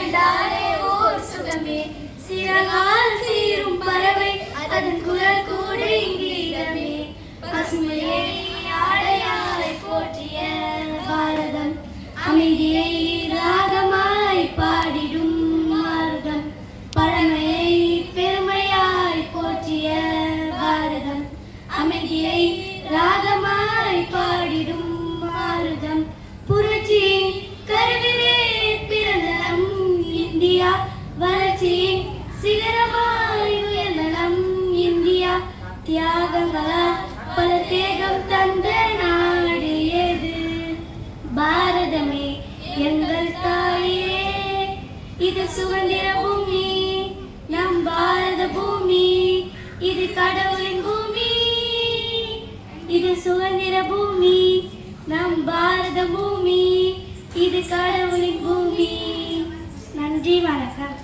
என்றாலே ஓர் சுகமே. சிறகால் சீரும் பறவை அதன் குரல் கூட இங்கீதமே. பசுமையை ஆடையாய் போற்றிய பாரதம், அமைதியை ராகமாய் பாடிடும் மார்க்கம். பழமையை பெருமையாய் போற்றிய பாரதம், அமைதியை ராகமாய் பாடிடும் மார்க்கம். புரட்சியின் கருவிலே பிறந்த நம் இந்தியா, வளர்ச்சியின் சிகரமாய் உயர்ந்த நம் இந்தியா. தியாகங்களால் பல தேகம் தந்த நாடு எது? பாரதமே எங்கள் தாயே, இது சுதந்திர பூமி, நம் பாரத பூமி, இது கடவுளின் பூமி. இது சுதந்திர பூமி, நம் பாரத பூமி, இது கடவுளின் பூமி. நன்றி, வணக்கம்.